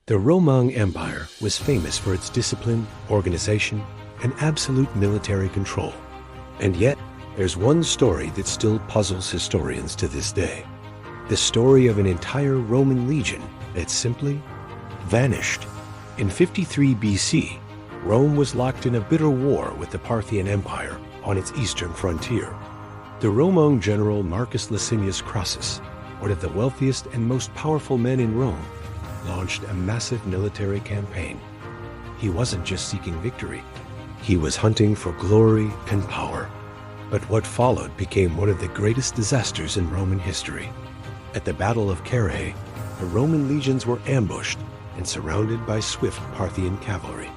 The Roman Empire was famous for its discipline, organization, and absolute military control. And yet, there's one story that still puzzles historians to this day. The story of an entire Roman legion that simply vanished. In 53 BC, Rome was locked in a bitter war with the Parthian Empire on its eastern frontier. The Roman general Marcus Licinius Crassus, one of the wealthiest and most powerful men in Rome, launched a massive military campaign. He wasn't just seeking victory, he was hunting for glory and power. But what followed became one of the greatest disasters in Roman history. At the Battle of Carrhae, the Roman legions were ambushed and surrounded by swift Parthian cavalry.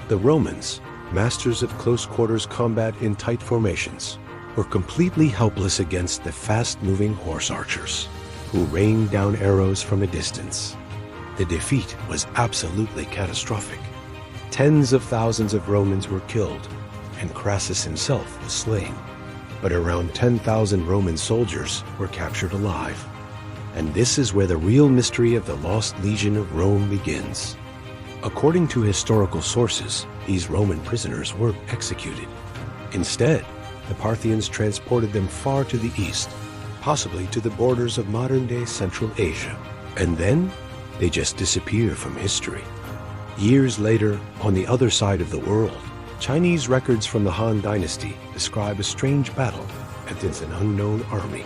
The Romans, masters of close-quarters combat in tight formations, were completely helpless against the fast-moving horse archers, who rained down arrows from a distance. The defeat was absolutely catastrophic. Tens of thousands of Romans were killed, and Crassus himself was slain. But around 10,000 Roman soldiers were captured alive. And this is where the real mystery of the lost legion of Rome begins. According to historical sources, these Roman prisoners weren't executed. Instead, the Parthians transported them far to the east, possibly to the borders of modern-day Central Asia. And then, they just disappear from history. Years later, on the other side of the world, Chinese records from the Han Dynasty describe a strange battle against an unknown army.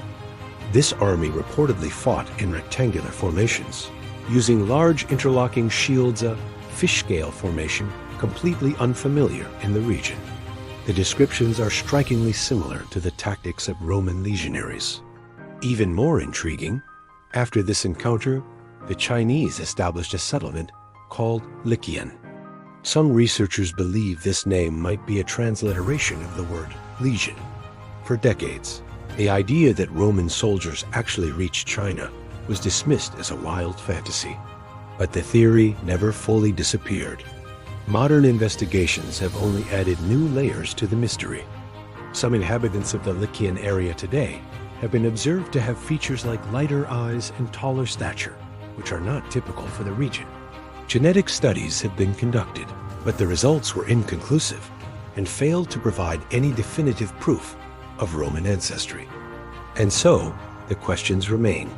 This army reportedly fought in rectangular formations, using large interlocking shields, a fish-scale formation completely unfamiliar in the region. The descriptions are strikingly similar to the tactics of Roman legionaries. Even more intriguing, after this encounter, the Chinese established a settlement called Lycian. Some researchers believe this name might be a transliteration of the word legion. For decades, the idea that Roman soldiers actually reached China was dismissed as a wild fantasy. But the theory never fully disappeared. Modern investigations have only added new layers to the mystery. Some inhabitants of the Lycian area today have been observed to have features like lighter eyes and taller stature, which are not typical for the region. Genetic studies have been conducted, but the results were inconclusive and failed to provide any definitive proof of Roman ancestry. And so, the questions remain.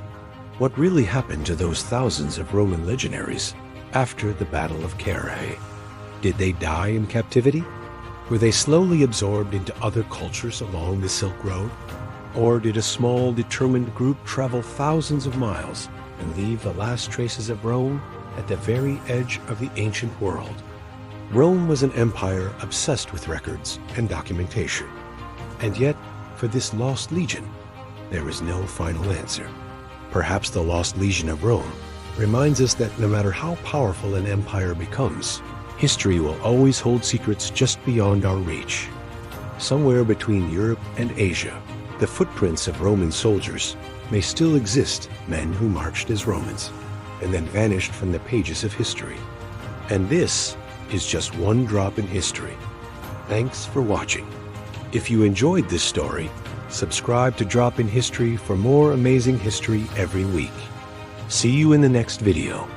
What really happened to those thousands of Roman legionaries after the Battle of Carrhae? Did they die in captivity? Were they slowly absorbed into other cultures along the Silk Road? Or did a small, determined group travel thousands of miles and leave the last traces of Rome at the very edge of the ancient world? Rome was an empire obsessed with records and documentation. And yet, for this lost legion, there is no final answer. Perhaps the lost legion of Rome reminds us that no matter how powerful an empire becomes, history will always hold secrets just beyond our reach. Somewhere between Europe and Asia, the footprints of Roman soldiers may still exist, men who marched as Romans and then vanished from the pages of history. And this is just one drop in history. Thanks for watching. If you enjoyed this story, subscribe to Drop in History for more amazing history every week. See you in the next video.